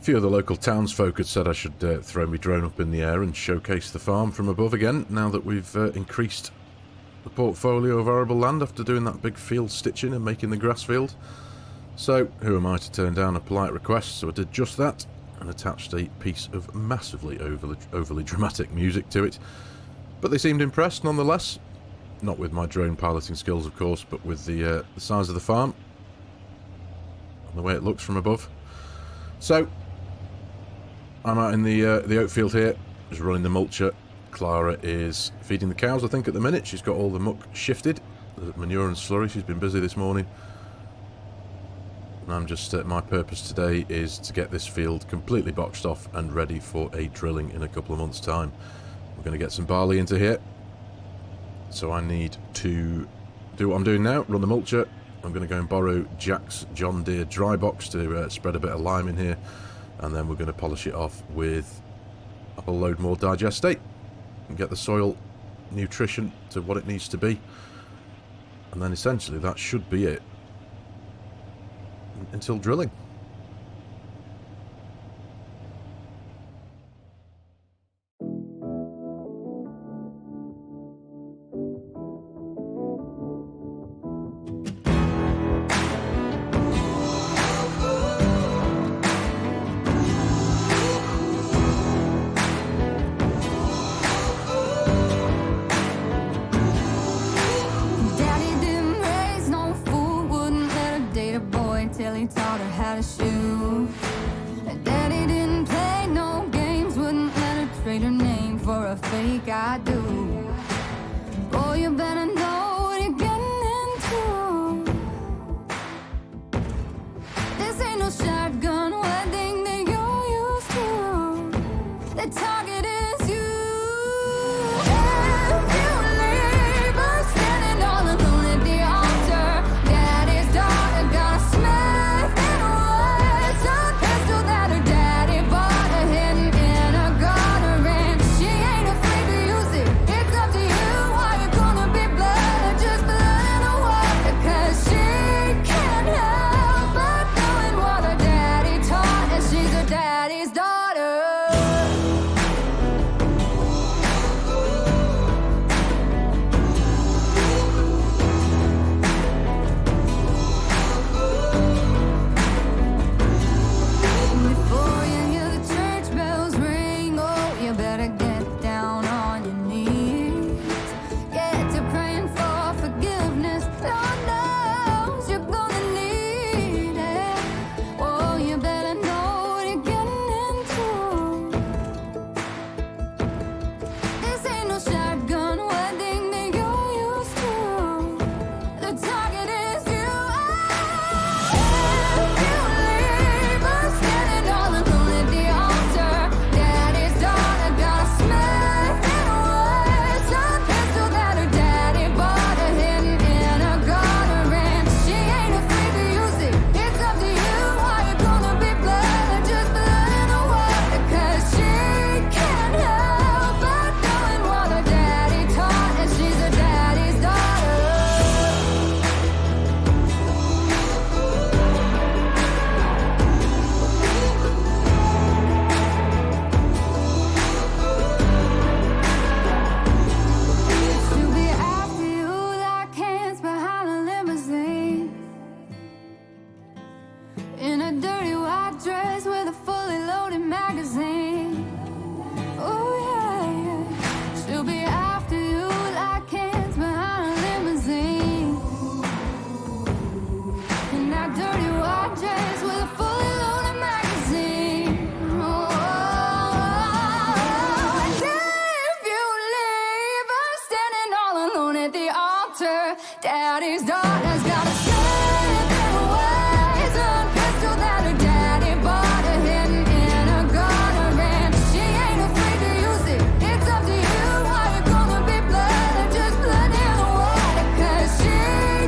A few of the local townsfolk had said I should throw my drone up in the air and showcase the farm from above again, now that we've increased the portfolio of arable land after doing that big field stitching and making the grass field. So, who am I to turn down a polite request? So I did just that, and attached a piece of massively overly dramatic music to it. But they seemed impressed nonetheless. Not with my drone piloting skills, of course, but with the size of the farm and the way it looks from above. So, I'm out in the oat field here, just running the mulcher. Clara is feeding the cows, I think, at the minute. She's got all the muck shifted, the manure and slurry. She's been busy this morning. And I'm just, my purpose today is to get this field completely boxed off and ready for a drilling in a couple of months' time. We're going to get some barley into here. So I need to do what I'm doing now, run the mulcher. I'm going to go and borrow Jack's John Deere dry box to spread a bit of lime in here. And then we're going to polish it off with a whole load more digestate and get the soil nutrition to what it needs to be. And then essentially that should be it until drilling. He taught her how to shoot. And Daddy didn't play no games, wouldn't let her trade her name for a fake I do. Boy, you better know what you're getting into. This ain't no shotgun wedding that you're used to. The target is you. If you leave her standing all alone at the altar, Daddy's daughter got a smell. Daddy's daughter's got a strength and a poison pistol that her daddy bought her hidden in a garter, and she ain't afraid to use it. It's up to you how you're gonna be blood or just blood in the water, 'cause she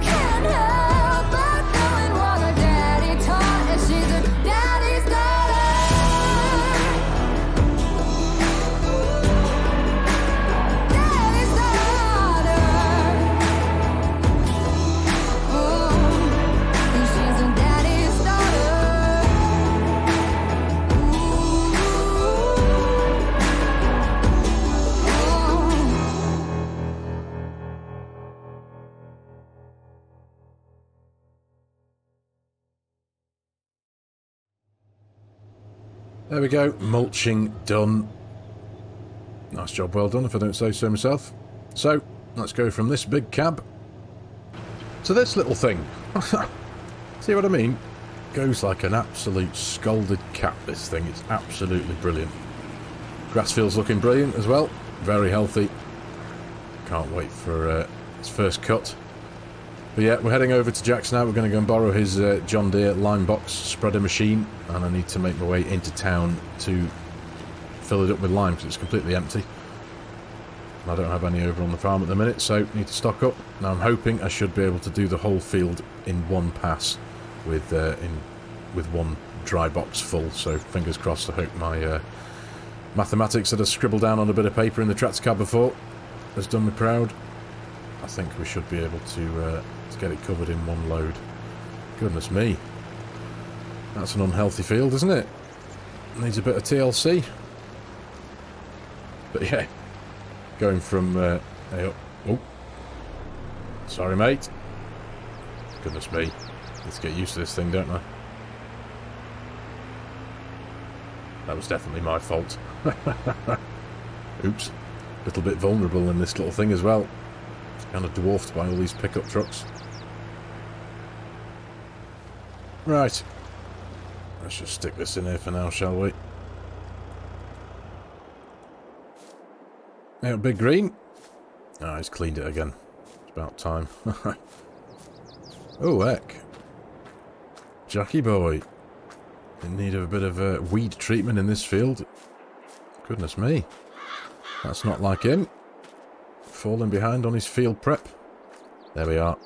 can't help but doing what her daddy taught her. She's her daddy's daughter. Daddy's daughter. Oh. There we go, mulching done. Nice job, well done if I don't say so myself. So, let's go from this big cab to this little thing. See what I mean? Goes like an absolute scalded cat, this thing. It's absolutely brilliant. Grass field's looking brilliant as well. Very healthy. Can't wait for its first cut. But yeah, we're heading over to Jack's now. We're going to go and borrow his John Deere lime box spreader machine. And I need to make my way into town to fill it up with lime because it's completely empty. And I don't have any over on the farm at the minute, so need to stock up. Now I'm hoping I should be able to do the whole field in one pass with one dry box full. So fingers crossed. I hope my mathematics that I scribbled down on a bit of paper in the tractor cab before has done me proud. I think we should be able to get it covered in one load. Goodness me. That's an unhealthy field, isn't it? Needs a bit of TLC. But yeah, going from... oh, sorry mate. Goodness me. Need to get used to this thing, don't I? That was definitely my fault. Oops. A little bit vulnerable in this little thing as well. It's kind of dwarfed by all these pickup trucks. Right. Let's just stick this in here for now, shall we? Yeah, Big Green. Ah, he's cleaned it again. It's about time. Oh, heck. Jackie boy. In need of a bit of weed treatment in this field. Goodness me. That's not like him. Falling behind on his field prep. There we are.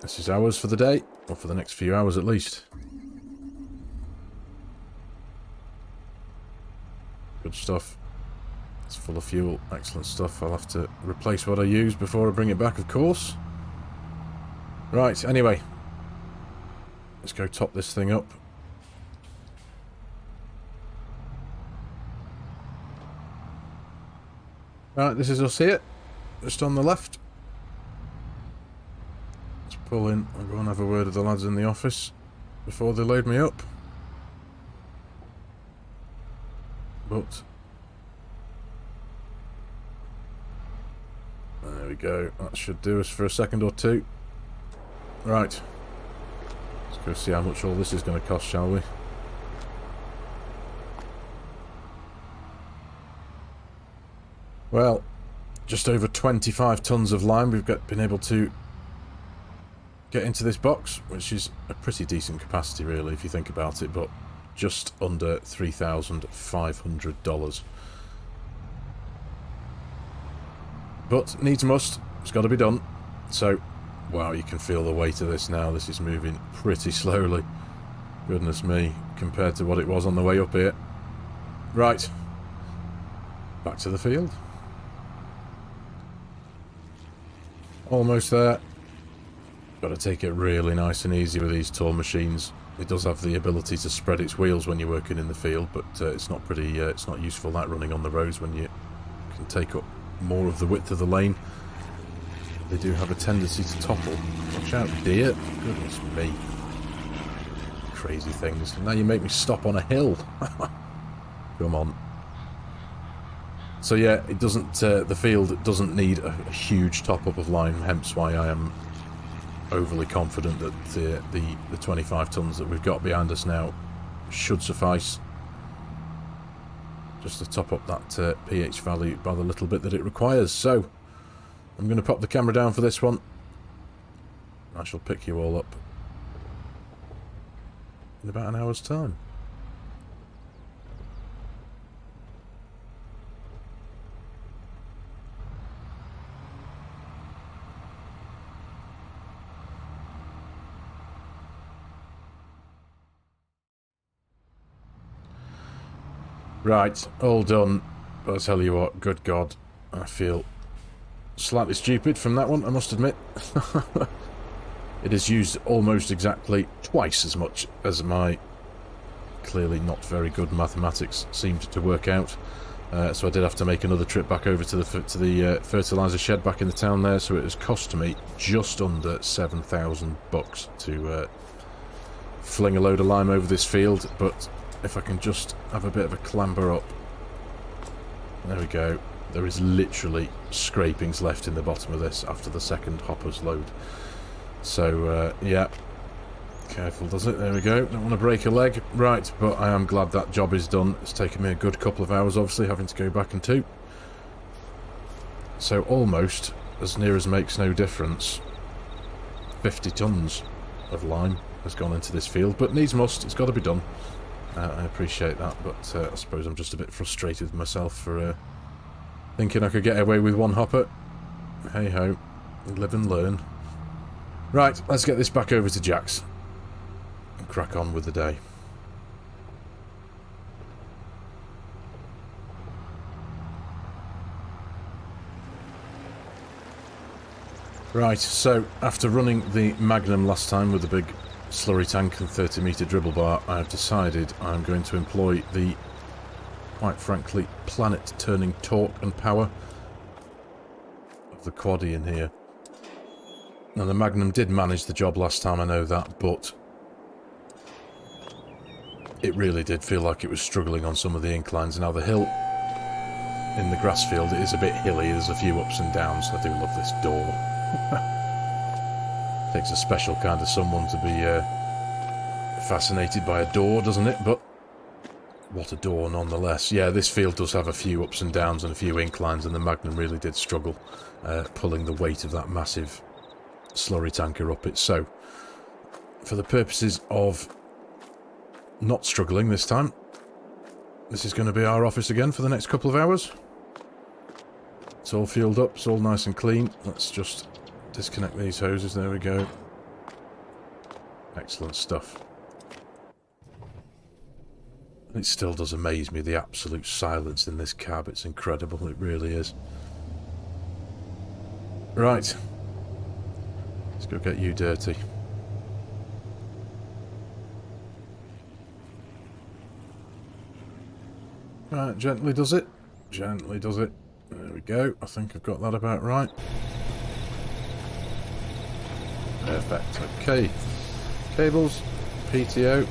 This is ours for the day. Or for the next few hours at least. Good stuff. It's full of fuel. Excellent stuff. I'll have to replace what I use before I bring it back, of course. Right, anyway. Let's go top this thing up. Right, this is us here. Just on the left. Let's pull in. I'll go and have a word with the lads in the office before they load me up. But... there we go. That should do us for a second or two. Right. Let's go see how much all this is going to cost, shall we? Well, just over 25 tons of lime we've been able to get into this box, which is a pretty decent capacity really if you think about it, but just under $3,500. But needs must, it's got to be done. So, wow, you can feel the weight of this now. This is moving pretty slowly. Goodness me, compared to what it was on the way up here. Right, back to the field. Almost there. Got to take it really nice and easy with these tall machines. It does have the ability to spread its wheels when you're working in the field, but it's not it's not useful that running on the roads when you can take up more of the width of the lane. They do have a tendency to topple. Watch out, dear. Goodness me. Crazy things. Now you make me stop on a hill. Come on. So yeah, it doesn't. The field doesn't need a huge top-up of lime, hence why I am overly confident that the 25 tons that we've got behind us now should suffice. Just to top up that pH value by the little bit that it requires. So, I'm going to pop the camera down for this one. I shall pick you all up in about an hour's time. Right, all done. But I'll tell you what, good God, I feel slightly stupid from that one, I must admit. It is used almost exactly twice as much as my clearly not very good mathematics seemed to work out. So I did have to make another trip back over to the fertiliser shed back in the town there, so it has cost me just under $7,000 to fling a load of lime over this field, but if I can just have a bit of a clamber up. There we go. There is literally scrapings left in the bottom of this after the second hopper's load. So, yeah. Careful, does it? There we go. Don't want to break a leg. Right, but I am glad that job is done. It's taken me a good couple of hours, obviously, having to go back and toot. So, almost, as near as makes no difference, 50 tonnes of lime has gone into this field. But needs must. It's got to be done. I appreciate that, but I suppose I'm just a bit frustrated with myself for thinking I could get away with one hopper. Hey-ho. Live and learn. Right, let's get this back over to Jack's and crack on with the day. Right, so after running the Magnum last time with the big slurry tank and 30-metre dribble bar, I have decided I'm going to employ the, quite frankly, planet-turning torque and power of the quaddie in here. Now, the Magnum did manage the job last time, I know that, but it really did feel like it was struggling on some of the inclines. Now, the hill in the grass field, it is a bit hilly, there's a few ups and downs. I do love this door. Takes a special kind of someone to be fascinated by a door, doesn't it? But what a door nonetheless. Yeah, this field does have a few ups and downs and a few inclines, and the Magnum really did struggle pulling the weight of that massive slurry tanker up it. So, for the purposes of not struggling this time, this is going to be our office again for the next couple of hours. It's all fueled up, it's all nice and clean. Let's just disconnect these hoses, there we go. Excellent stuff. It still does amaze me, the absolute silence in this cab. It's incredible, it really is. Right. Let's go get you dirty. Right, gently does it. Gently does it. There we go. I think I've got that about right. Perfect. Okay. Cables. PTO.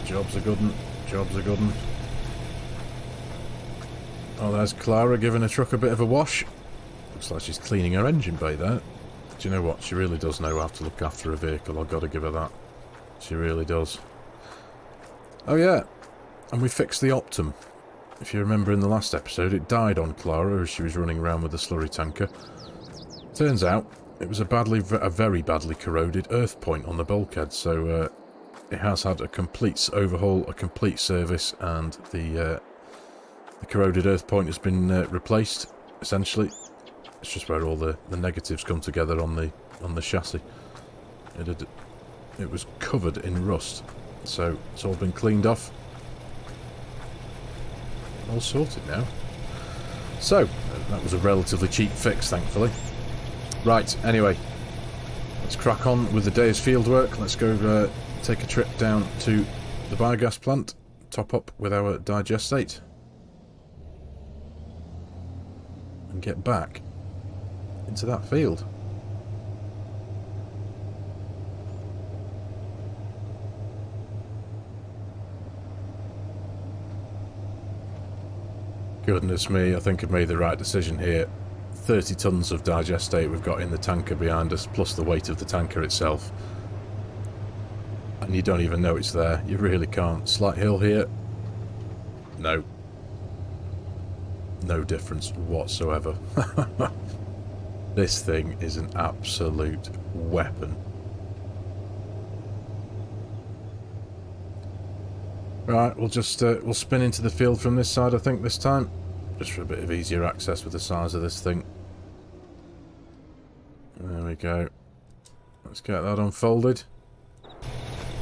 Job's a good one. Job's a good one. Oh, there's Clara giving a truck a bit of a wash. Looks like she's cleaning her engine bay there. Do you know what? She really does know how to look after a vehicle. I've got to give her that. She really does. Oh, yeah. And we fixed the Optum. If you remember in the last episode, it died on Clara as she was running around with the slurry tanker. Turns out, it was a very badly corroded earth point on the bulkhead, so it has had a complete overhaul, a complete service, and the corroded earth point has been replaced, essentially. It's just where all the negatives come together on the chassis. It was covered in rust, so it's all been cleaned off. All sorted now. So, that was a relatively cheap fix, thankfully. Right, anyway, let's crack on with the day's field work. Let's go take a trip down to the biogas plant, top up with our digestate, and get back into that field. Goodness me, I think I've made the right decision here. 30 tonnes of digestate we've got in the tanker behind us, plus the weight of the tanker itself. And you don't even know it's there. You really can't. Slight hill here. No. No difference whatsoever. This thing is an absolute weapon. Right, we'll just we'll spin into the field from this side, I think, this time. Just for a bit of easier access with the size of this thing. There we go. Let's get that unfolded.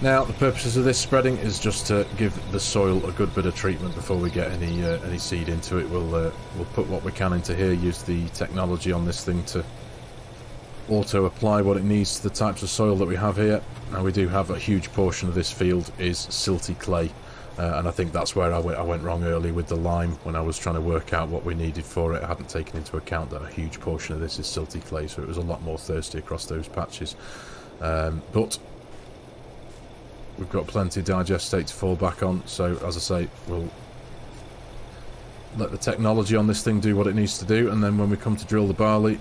Now, the purposes of this spreading is just to give the soil a good bit of treatment before we get any seed into it. We'll put what we can into here, use the technology on this thing to auto-apply what it needs to the types of soil that we have here. Now, we do have a huge portion of this field is silty clay. And I think that's where I went wrong early with the lime when I was trying to work out what we needed for it. I hadn't taken into account that a huge portion of this is silty clay, so it was a lot more thirsty across those patches. But we've got plenty of digestate to fall back on, so as I say, we'll let the technology on this thing do what it needs to do, and then when we come to drill the barley,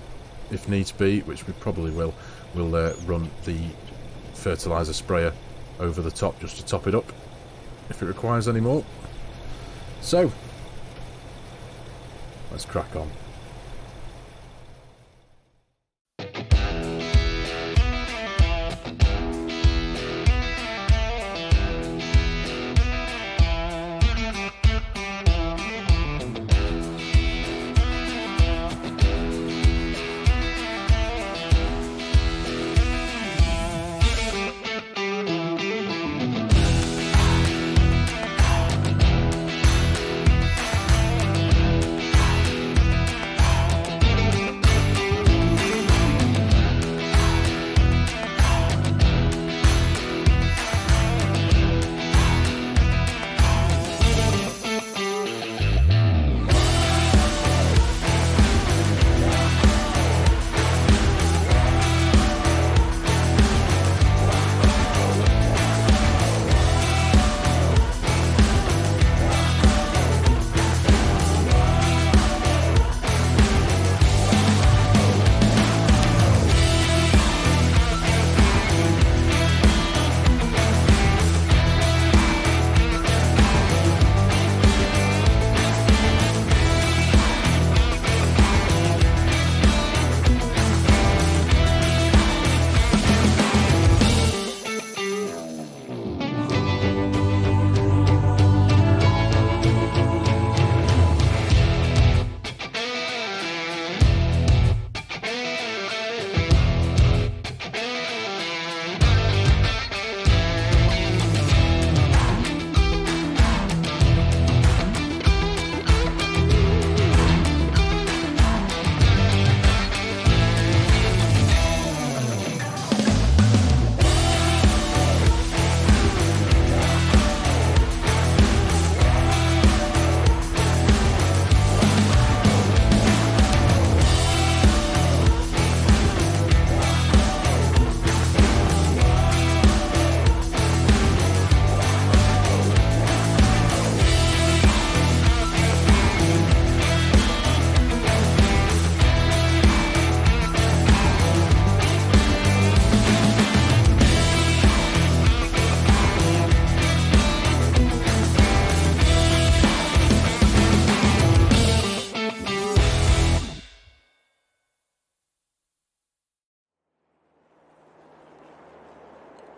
if needs be, which we probably will, we'll run the fertiliser sprayer over the top just to top it up if it requires any more. So, let's crack on.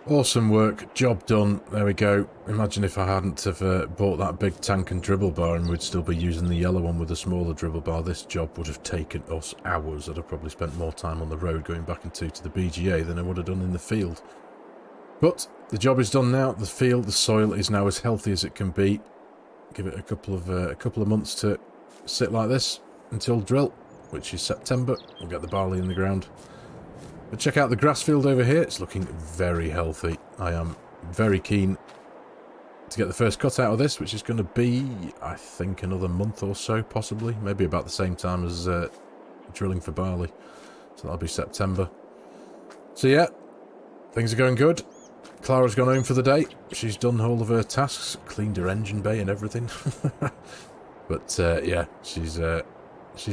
Awesome work, job done, there we go. Imagine if I hadn't have bought that big tank and dribble bar and we'd still be using the yellow one with the smaller dribble bar. This job would have taken us hours. I'd have probably spent more time on the road going back and to the BGA than I would have done in the field. But the job is done now, the field, the soil is now as healthy as it can be. Give it a couple of months to sit like this until drill, which is September. We'll get the barley in the ground. But check out the grass field over here. It's looking very healthy. I am very keen to get the first cut out of this, which is going to be, I think, another month or so, possibly. Maybe about the same time as drilling for barley. So that'll be September. So yeah, things are going good. Clara's gone home for the day. She's done all of her tasks, cleaned her engine bay and everything. But yeah, she's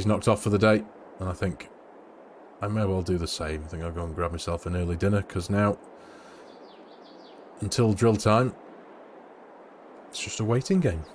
knocked off for the day, and I think I may well do the same. I think I'll go and grab myself an early dinner, because now, until drill time, it's just a waiting game.